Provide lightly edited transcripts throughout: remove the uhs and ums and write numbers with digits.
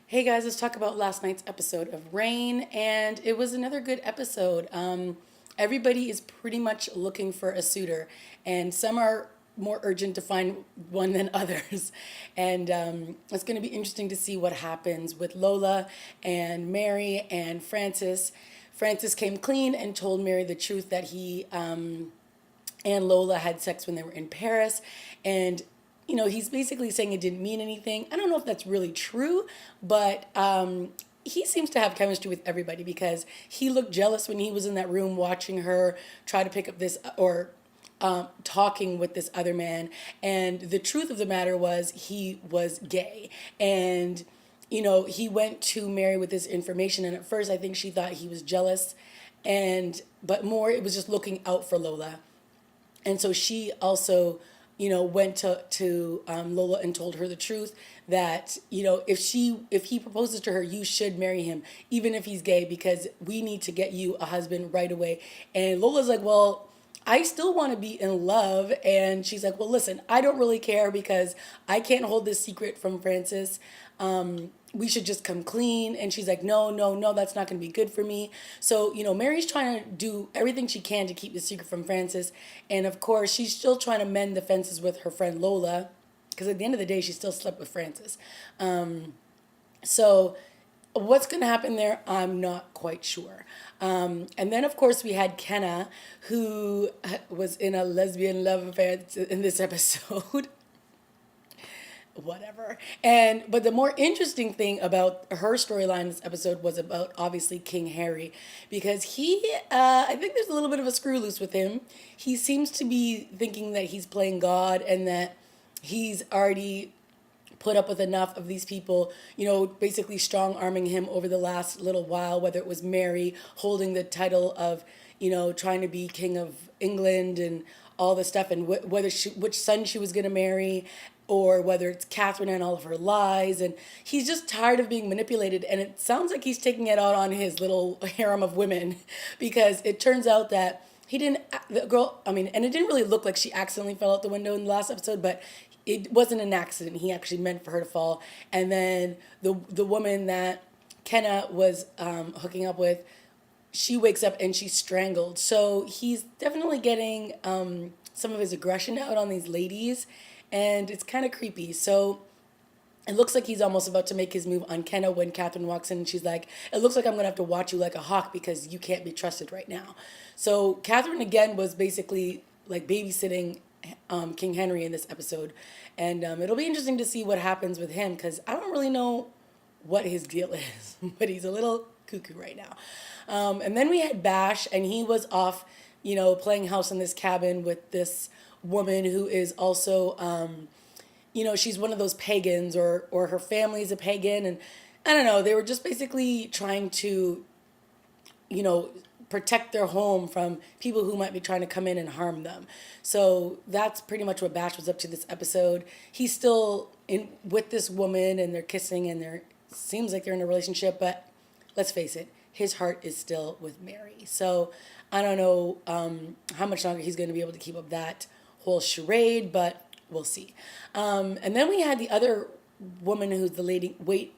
Hey guys, let's talk about last night's episode of Rain, and it was another good episode. Everybody is pretty much looking for a suitor, and some are more urgent to find one than others. And it's going to be interesting to see what happens with Lola and Mary and Francis. Francis came clean and told Mary the truth that he and Lola had sex when they were in Paris. And, he's basically saying it didn't mean anything. I don't know if that's really true, but he seems to have chemistry with everybody because he looked jealous when he was in that room watching her try to pick up this or talking with this other man. And the truth of the matter was he was gay. And, he went to Mary with this information. And at first, I think she thought he was jealous. But more, it was just looking out for Lola. And so she also, went to Lola and told her the truth that, if he proposes to her, you should marry him, even if he's gay, because we need to get you a husband right away. And Lola's like, well, I still want to be in love. And she's like, well, listen, I don't really care because I can't hold this secret from Francis. We should just come clean. And she's like, no, no, no, that's not going to be good for me. So, Mary's trying to do everything she can to keep the secret from Francis. And of course, she's still trying to mend the fences with her friend Lola, because at the end of the day, she still slept with Francis. So, what's going to happen there, I'm not quite sure. And then, of course, we had Kenna, who was in a lesbian love affair in this episode. Whatever. But the more interesting thing about her storyline this episode was about obviously King Harry, because I think there's a little bit of a screw loose with him. He seems to be thinking that he's playing God and that he's already put up with enough of these people, basically strong arming him over the last little while, whether it was Mary holding the title of, trying to be King of England and all this stuff, and which son she was going to marry, or whether it's Catherine and all of her lies. And he's just tired of being manipulated. And it sounds like he's taking it out on his little harem of women, because it turns out that the girl, and it didn't really look like she accidentally fell out the window in the last episode, but it wasn't an accident. He actually meant for her to fall. And then the woman that Kenna was hooking up with, she wakes up and she's strangled. So he's definitely getting some of his aggression out on these ladies, and it's kind of creepy. So it looks like he's almost about to make his move on Kenna when Catherine walks in and she's like, it looks like I'm going to have to watch you like a hawk because you can't be trusted right now. So Catherine again was basically like babysitting King Henry in this episode. And it'll be interesting to see what happens with him, because I don't really know what his deal is, but he's a little cuckoo right now. And then we had Bash, and he was off, playing house in this cabin with this woman who is also, she's one of those pagans, or her family's a pagan. And I don't know, they were just basically trying to, protect their home from people who might be trying to come in and harm them. So that's pretty much what Bash was up to this episode. He's still in with this woman, and they're kissing, and seems like they're in a relationship, but let's face it, his heart is still with Mary. So I don't know how much longer he's going to be able to keep up that whole charade, but we'll see. And then we had the other woman who's the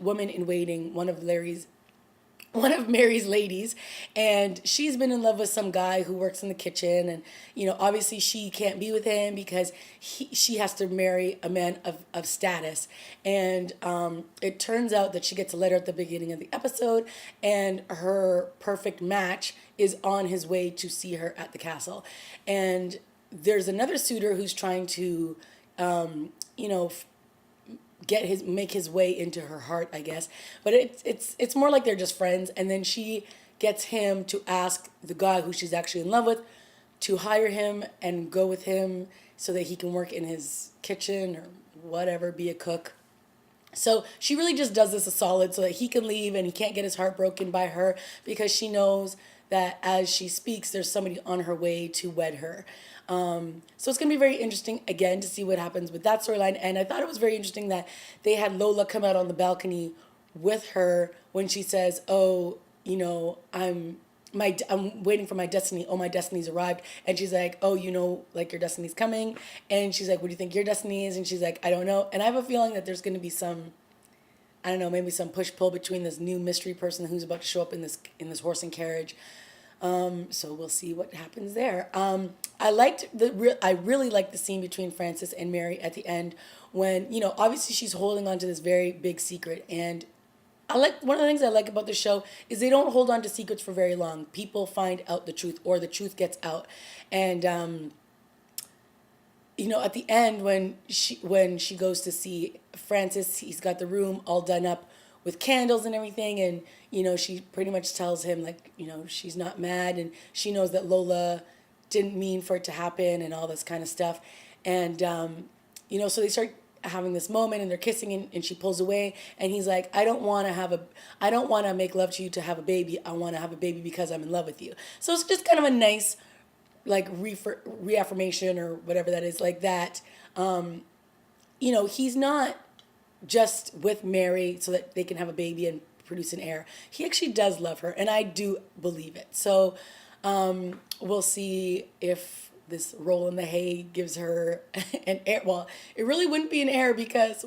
woman in waiting, one of Mary's ladies, and she's been in love with some guy who works in the kitchen, and obviously she can't be with him because she has to marry a man of status. And it turns out that she gets a letter at the beginning of the episode, and her perfect match is on his way to see her at the castle. And there's another suitor who's trying to make his way into her heart, I guess. But it's more like they're just friends. And then she gets him to ask the guy who she's actually in love with to hire him and go with him so that he can work in his kitchen or whatever, be a cook. So she really just does this a solid so that he can leave and he can't get his heart broken by her, because she knows that as she speaks, there's somebody on her way to wed her. So it's going to be very interesting, again, to see what happens with that storyline. And I thought it was very interesting that they had Lola come out on the balcony with her when she says, oh, I'm waiting for my destiny. Oh, my destiny's arrived. And she's like, oh, like your destiny's coming. And she's like, what do you think your destiny is? And she's like, I don't know. And I have a feeling that there's going to be some I don't know, maybe some push pull between this new mystery person who's about to show up in this horse and carriage. So we'll see what happens there. I really liked the scene between Francis and Mary at the end when, obviously she's holding on to this very big secret. And I like, one of the things I like about the show is they don't hold on to secrets for very long. People find out the truth, or the truth gets out. And, at the end when she goes to see Francis, he's got the room all done up with candles and everything, and she pretty much tells him, like, she's not mad, and she knows that Lola didn't mean for it to happen and all this kind of stuff. And so they start having this moment, and they're kissing, and she pulls away, and he's like, I don't want to make love to you to have a baby. I want to have a baby because I'm in love with you. So it's just kind of a nice, like, reaffirmation or whatever that is, like that. He's not just with Mary so that they can have a baby and produce an heir. He actually does love her, and I do believe it. So we'll see if this roll in the hay gives her an heir. Well, it really wouldn't be an heir because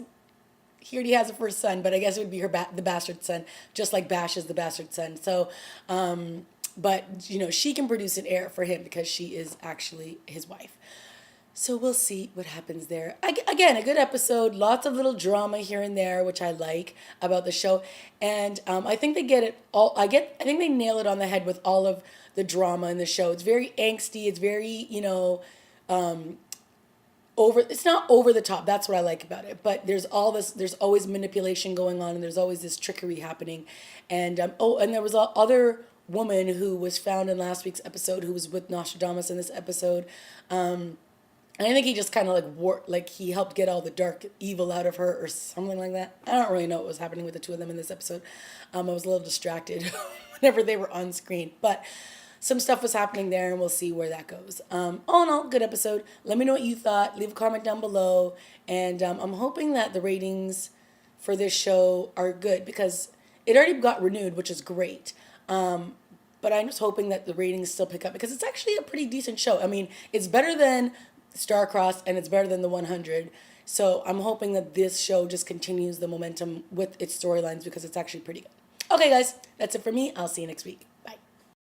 he already has a first son, but I guess it would be the bastard son, just like Bash is the bastard son. So, but she can produce an heir for him because she is actually his wife. So we'll see what happens there. Again, a good episode. Lots of little drama here and there, which I like about the show. And I think they get it all. I think they nail it on the head with all of the drama in the show. It's very angsty. It's very, over. It's not over the top. That's what I like about it. But there's all this. There's always manipulation going on, and there's always this trickery happening. And and there was a other woman who was found in last week's episode who was with Nostradamus in this episode. And I think he just kind of he helped get all the dark evil out of her or something like that. I don't really know what was happening with the two of them in this episode. I was a little distracted whenever they were on screen. But some stuff was happening there, and we'll see where that goes. All in all, good episode. Let me know what you thought. Leave a comment down below. And I'm hoping that the ratings for this show are good because it already got renewed, which is great. But I'm just hoping that the ratings still pick up because it's actually a pretty decent show. I mean, it's better than Star-Crossed, and it's better than the 100. So I'm hoping that this show just continues the momentum with its storylines because it's actually pretty good. Okay, guys, that's it for me. I'll see you next week.